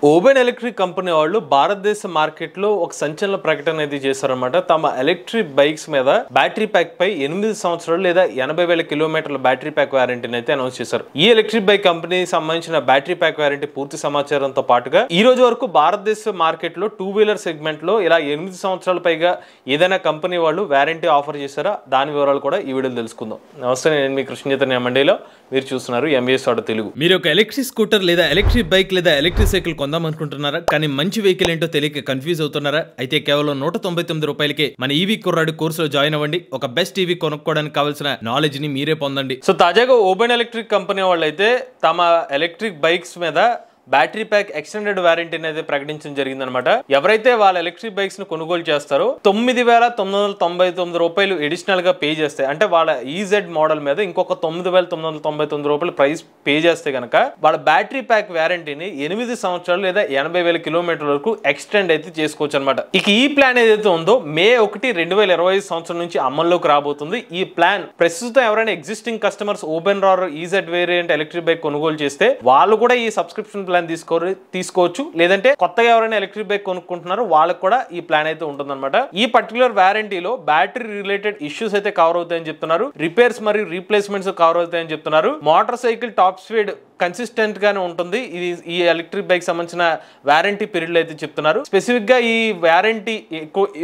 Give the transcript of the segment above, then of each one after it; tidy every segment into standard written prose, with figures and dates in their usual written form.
ఓబెన్ electric company వాళ్ళు భారతదేశ market లో ఒక సంచలన ప్రకటన అయితే చేశారన్నమాట. తమ ఎలక్ట్రిక్ బైక్స్ మీద బ్యాటరీ ప్యాక్ పై 8 సంవత్సరాలు లేదా 80,000 కిలోమీటర్ల బ్యాటరీ ప్యాక్ వారంటీని అయితే అనౌన్స్ చేశారు. ఈ ఎలక్ట్రిక్ బైక్ కంపెనీ సంబంధించిన బ్యాటరీ ప్యాక్ వారంటీ పూర్తి సమాచారంతో పాటుగా ఈ రోజు వరకు భారతదేశ మార్కెట్ లో 2 వీలర్ సెగ్మెంట్ లో ఇలా 8 సంవత్సరాల పైగా ఏదైనా కంపెనీ వాళ్ళు వారంటీ ఆఫర్ చేశారా దాని వివరాలు కూడా ఈ వీడియోలో తెలుసుకుందాం. నమస్తే, నేను మీ కృష్ణ చైతన్య మండేలో, మీరు చూస్తున్నారు ఎంబీఎస్ ఆటో తెలుగు. మీరు ఒక ఎలక్ట్రిక్ స్కూటర్ లేదా ఎలక్ట్రిక్ బైక్ లేదా ఎలక్ట్రిక్ సైకిల్ కొందాం అనుకుంటున్నారా? కానీ మంచి వెహికల్ ఏంటో తెలియక కన్ఫ్యూజ్ అవుతున్నారా? అయితే కేవలం 199 రూపాయలకే మన ఈవీ కుర్రాడు కోర్సులో జాయిన్ అవ్వండి. ఒక బెస్ట్ ఈవీ కొనుక్కోవడానికి కావాల్సిన నాలెడ్జ్ ని మీరే పొందండి. సో తాజాగా ఓబెన్ ఎలక్ట్రిక్ కంపెనీ వాళ్ళు అయితే తమ ఎలక్ట్రిక్ బైక్స్ మీద బ్యాటరీ ప్యాక్ ఎక్స్టెండెడ్ వారంటీ అనేది ప్రకటించడం జరిగిందనమాట. ఎవరైతే వాళ్ళ ఎలక్ట్రిక్ బైక్స్ ను కొనుగోలు చేస్తారో 9,999 రూపాయలు అడిషనల్ గా పే చేస్తాయి. అంటే వాళ్ళ ఈజెడ్ మోడల్ మీద ఇంకొక 9,999 రూపాయలు ప్రైస్ పే చేస్తే కనుక వాళ్ళ బ్యాటరీ ప్యాక్ వారంటీని 8 సంవత్సరాలు లేదా 80,000 కిలోమీటర్ల వరకు ఎక్స్టెండ్ అయితే చేసుకోవచ్చు అనమాట. ఇక ఈ ప్లాన్ ఏదైతే ఉందో May 1, 2025 సంవత్సరం నుంచి అమల్లోకి రాబోతుంది. ఈ ప్లాన్ ప్రస్తుతం ఎవరైనా existing customers ఓబెన్ RAR EZ variant electric bike కొనుగోలు చేస్తే వాళ్ళు కూడా ఈ సబ్స్క్రిప్షన్ ప్లాన్ తీసుకోవచ్చు. లేదంటే కొత్తగా ఎవరైనా ఎలక్ట్రిక్ బైక్ కొనుక్కుంటున్నారో వాళ్ళకి కూడా ఈ ప్లాన్ అయితే ఉంటుందన్నమాట. ఈ పర్టికులర్ వారంటీలో బ్యాటరీ రిలేటెడ్ ఇష్యూస్ అయితే కవర్ అవుతాయని చెప్తున్నారు. రిపేర్స్ మరియు రీప్లేస్మెంట్స్ కవర్ అవుతాయని చెప్తున్నారు. Motor cycle top speed consistent గానే ఉంటుంది. ఇది ఈ ఎలక్ట్రిక్ బైక్ సంబంధించిన వారంటీ పీరియడ్ అయితే చెప్తున్నారు. స్పెసిఫిక్ గా ఈ వారంటీ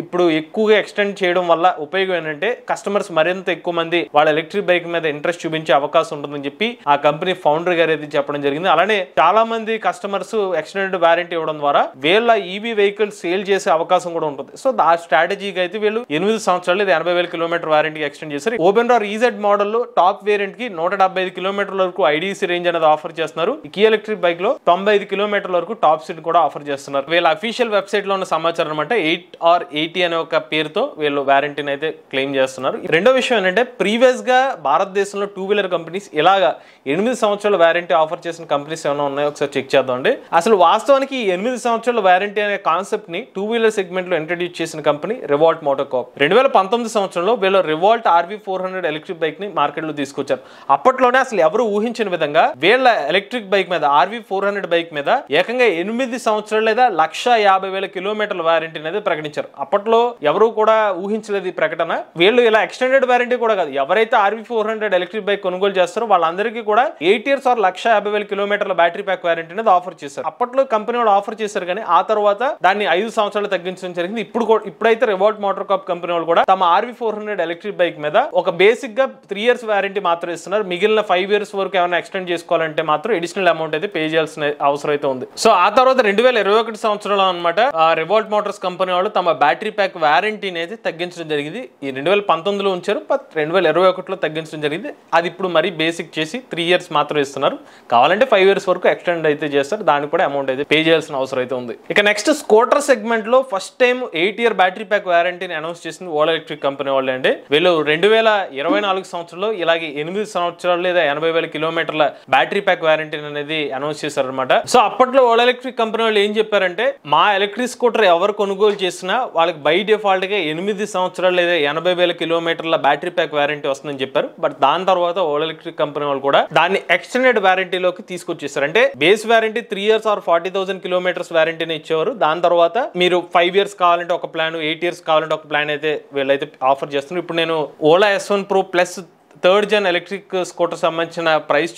ఇప్పుడు ఎక్కువగా ఎక్స్టెండ్ చేయడం వల్ల ఉపయోగం ఏంటంటే కస్టమర్స్ మరింత ఎక్కువ మంది వాళ్ళ ఎలక్ట్రిక్ బైక్ మీద ఇంట్రెస్ట్ చూపించే అవకాశం ఉంటుందని చెప్పి ఆ కంపెనీ ఫౌండర్ గారు అయితే చెప్పడం జరిగింది. అలానే చాలా మంది కస్టమర్స్ ఎక్స్టెండెడ్ వారంటీ ఇవ్వడం ద్వారా వీళ్ళ ఈవీ వెహికల్ సేల్ చేసే అవకాశం కూడా ఉంటుంది. సో ఆ స్ట్రాటజీకి అయితే వీళ్ళు 8 సంవత్సరాలు లేదా 80,000 కిలోమీటర్ వారంటీ ఎక్స్టెండ్ చేశారు. ఓబెన్ రార్ ఈజెడ్ మోడల్ లో టాప్ వేరియంట్ కి 175 కిలోమీటర్ల వరకు ఐడీసీ రేంజ్ అనేది ఆఫర్ చేస్తున్నారు. ఈ ఎలక్ట్రిక్ బైక్ లో 95 కిలోమీటర్ల వరకు టాప్ స్పీడ్ కూడా ఆఫర్ చేస్తున్నారు. వీళ్ళ అఫీషియల్ వెబ్సైట్ లో ఉన్న సమాచారం అనమాట. 8R80 అనే ఒక పేరుతో వీళ్ళు వారంటీని అయితే క్లెయిమ్ చేస్తున్నారు. రెండో విషయం ఏంటంటే ప్రీవియస్ గా భారతదేశంలో 2 వీలర్ కంపెనీస్ ఇలాగా 8 సంవత్సరాల వారంటీ ఆఫర్ చేసిన కంపెనీస్ ఏమైనా ఉన్నాయో ఒకసారి చెక్ చేద్దామండి. అసలు వాస్తవానికి 8 సంవత్సరాల వారంటీ అనే కాన్సెప్ట్ ని 2 వీలర్ సెగ్మెంట్ లో ఇంట్రడ్యూస్ చేసిన కంపెనీ రివాల్ట్ మోటార్ కార్ప్. 2019 సంవత్సరంలో వీళ్ళు రివాల్ట్ RV400 ఎలక్ట్రిక్ బైక్ ని మార్కెట్ లో తీసుకొచ్చారు. అప్పట్లోనే అసలు ఎవరు ఊహించిన విధంగా వీళ్ళ ఎలక్ట్రిక్ బైక్ మీద RV400 బైక్ మీద ఏకంగా 8 సంవత్సరాలు లేదా 150,000 కిలోమీటర్ల వారంటీ అనేది ప్రకటించారు. అప్పట్లో ఎవరు కూడా ఊహించలేదు ఈ ప్రకటన. వీళ్ళు ఇలా ఎక్స్టెండెడ్ వారంటీ కూడా కాదు, ఎవరైతే RV400 ఎలక్ట్రిక్ బైక్ కొనుగోలు చేస్తారో వాళ్ళందరికీ కూడా 8 years or 150,000 కిలోమీటర్ల బ్యాటరీ ప్యాక్ వారంటీ అనేది ఆఫర్ చేశారు. అప్పట్లో కంపెనీ వాళ్ళు ఆఫర్ చేశారు, కానీ ఆ తర్వాత దాన్ని 5 సంవత్సరాలు తగ్గించడం జరిగింది. ఇప్పుడైతే రివాల్ట్ మోటార్ కార్ప్ కంపెనీ వాళ్ళు కూడా తమ RV400 ఎలక్ట్రిక్ బైక్ మీద ఒక బేసిక్ గా 3 years వారంటీ మాత్రం ఇస్తున్నారు. మిగిలిన 5 years వరకు ఏమైనా ఎక్స్టెండ్ చేసుకోవాలంటే మాత్రం అడిషనల్ అమౌంట్ అయితే పే చేయాల్సిన అవసరం అయితే ఉంది. సో ఆ తర్వాత 2021 సంవత్సరంలో అనమాట రివాల్ట్ మోటార్స్ కంపెనీ వాళ్ళు తమ బ్యాటరీ ప్యాక్ వారంటీని అయితే తగ్గించడం జరిగింది. ఈ 2019లో ఉంచారు, 2021లో తగ్గించడం జరిగింది. అది ఇప్పుడు మరి బేసిక్ చేసి 3 years మాత్రం ఇస్తున్నారు. కావాలంటే 5 years వరకు ఎక్స్టెండ్ అయితే చేస్తారు. దానికి కూడా అమౌంట్ అయితే పే చేయాల్సిన అవసరం అయితే ఉంది. ఇక నెక్స్ట్ స్కూటర్ సెగ్మెంట్ లో first time 8 year battery pack వారంటీని అనౌన్స్ చేసింది ఓలా ఎలక్ట్రిక్ కంపెనీ వాళ్ళు అండి. వీళ్ళు 2024 సంవత్సరంలో ఇలాగే 8 సంవత్సరాలు లేదా 80,000 కిలోమీటర్ల బ్యాటరీ ప్యాక్ వారంటీ అనేది అనౌన్స్ చేశారనమాట. సో అప్పట్లో ఓలా ఎలక్ట్రిక్ కంపెనీ వాళ్ళు ఏం చెప్పారంటే మా ఎలక్ట్రిక్ స్కూటర్ ఎవరు కొనుగోలు చేసినా వాళ్ళకి బై డిఫాల్ట్ గా 8 సంవత్సరాలు లేదా 80,000 కిలోమీటర్ల బ్యాటరీ ప్యాక్ వారంటీ వస్తుందని చెప్పారు. బట్ దాని తర్వాత ఓలా ఎలక్ట్రిక్ కంపెనీ వాళ్ళు కూడా దాన్ని ఎక్స్టెండెడ్ వారంటీలోకి తీసుకొచ్చేసారు. అంటే base warranty 3 years or 40,000 kilometres వారంటీని ఇచ్చేవారు. దాని తర్వాత మీరు 5 years కావాలంటే ఒక ప్లాన్, 8 years కావాలంటే ఒక ప్లాన్ అయితే వీళ్ళైతే ఆఫర్ చేస్తున్నారు. ఇప్పుడు నేను Ola S1 Pro plus 3rd gen electric scooter సంబంధించిన ప్రైస్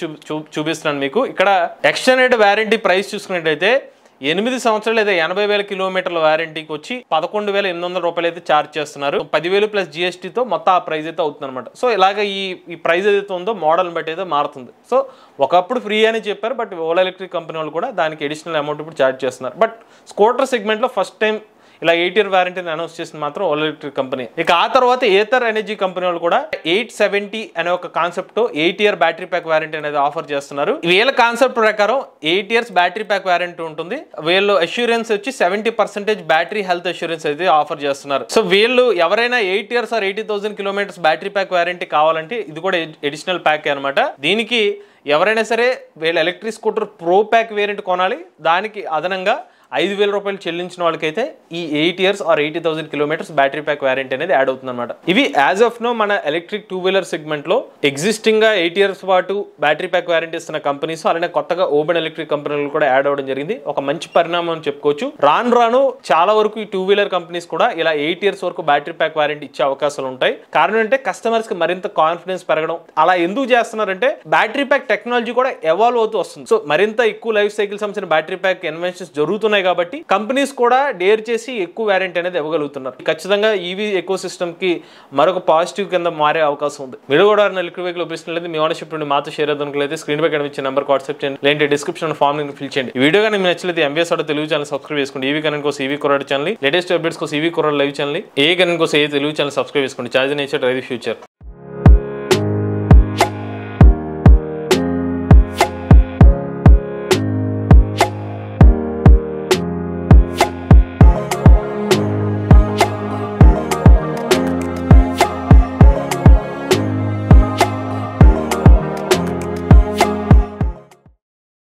చూపిస్తున్నాను మీకు. ఇక్కడ ఎక్స్టెండెడ్ వారంటీ ప్రైస్ చూసుకున్నట్టయితే 8 సంవత్సరాలు లేదా 80,000 కిలోమీటర్ల వారంటీకి వచ్చి 11,800 రూపాయలు అయితే ఛార్జ్ చేస్తున్నారు. 10,000 ప్లస్ GSTతో మొత్తం ఆ ప్రైస్ అయితే అవుతుంది అనమాట. సో ఇలాగ ఈ ప్రైస్ ఏదైతే ఉందో మోడల్ బట్టి అయితే మారుతుంది. సో ఒకప్పుడు ఫ్రీ అని చెప్పారు, బట్ ఓలా ఎలక్ట్రిక్ కంపెనీ వాళ్ళు కూడా దానికి అడిషనల్ అమౌంట్ ఇప్పుడు ఛార్జ్ చేస్తున్నారు. బట్ స్కూటర్ సెగ్మెంట్ లో ఫస్ట్ టైం ఇలా 8 year వారంటీని అనౌన్స్ చేసింది మాత్రం ఓలా ఎలక్ట్రిక్ కంపెనీ. ఇక ఆ తర్వాత ఏథర్ ఎనర్జీ కంపెనీ వాళ్ళు కూడా 870 అనే ఒక కాన్సెప్ట్ తో 8 year బ్యాటరీ ప్యాక్ వారంటీ అనేది ఆఫర్ చేస్తున్నారు. వీళ్ళ కాన్సెప్ట్ ప్రకారం 8 years బ్యాటరీ ప్యాక్ వారంటీ ఉంటుంది. వీళ్ళు అష్యూరెన్స్ వచ్చి 70% బ్యాటరీ హెల్త్ అష్యూరెన్స్ అయితే ఆఫర్ చేస్తున్నారు. సో వీళ్ళు ఎవరైనా 8 years or 80,000 kilometres battery pack warranty కావాలంటే ఇది కూడా అడిషనల్ ప్యాక్ అనమాట. దీనికి ఎవరైనా సరే వీళ్ళ electric scooter pro pack variant కొనాలి. దానికి అదనంగా 5,000 రూపాయలు చెల్లించిన వాళ్ళకైతే ఈ 8 years or 80,000 kilometers battery pack warranty అనేది యాడ్ అవుతుంది అనమాట. ఇవి యాజ్ ఆఫ్ నో మన ఎలక్ట్రిక్ 2-wheeler సెగ్మెంట్ లో ఎగ్జిస్టింగ్ గా 8 years పాటు బ్యాటరీ ప్యాక్ వారంటీ ఇస్తున్న కంపెనీస్, అలానే కొత్తగా ఓపెన్ ఎలక్ట్రిక్ కంపెనీలు కూడా యాడ్ అవ్వడం జరిగింది. ఒక మంచి పరిణామం అని చెప్పుకోవచ్చు. రాను చాలా వరకు ఈ 2-wheeler కంపెనీస్ కూడా ఇలా 8 years వరకు బ్యాటరీ ప్యాక్ వారంటీ ఇచ్చే అవకాశాలు ఉంటాయి. కారణం అంటే కస్టమర్స్ కి మరింత కాన్ఫిడెన్స్ పెరగడం. అలా ఎందుకు చేస్తున్నారంటే బ్యాటరీ ప్యాక్ టెక్నాలజీ కూడా ఎవాల్వ్ అవుతూ వస్తుంది. సో మరింత ఎక్కువ లైఫ్ సైకిల్ సంబంధించిన బ్యాటరీ ప్యాక్ ఇన్వెన్షన్స్ జరుగుతున్నాయి కాబట్టి కంపెనీస్ కూడా డేర్ చేసి ఎక్కువ వారంటీ అనేది ఇవ్వగలుగుతున్నారు. ఖచ్చితంగా ఈవీ ఎకో సిస్టమ్ కి మరొక పాజిటివ్ కింద మారే అవకాశం ఉంది. మీరు కూడా ఎలక్ట్రిక్ వెహికల్ ఉపయోగిస్తున్నట్లయితే మీ ఓనర్షిప్ నుండి మాతో షేర్ అవుతున్నట్లయితే స్క్రీన్ పై కనిపించే నెంబర్ వాట్సాప్ చేయండి, లేదంటే డిస్క్రిప్షన్ ఫామ్ ని ఫిల్ చేయండి. ఈ వీడియో కానీ మీకు నచ్చినట్లయితే MBS auto Telugu channel subscribe చేసుకోండి. ఈవీ కరెంట్ కోసం ఈవీ కొరాడు ఛానల్, లేటెస్ట్ అప్డేట్స్ కోసం ఈవీ కొరాడు లైవ్ ఛానల్, ఏ కరెంట్ కోసం ఏ తెలుగు ఛానల్ సబ్స్క్రైబ్ చేసుకోండి. Charge nature drive future.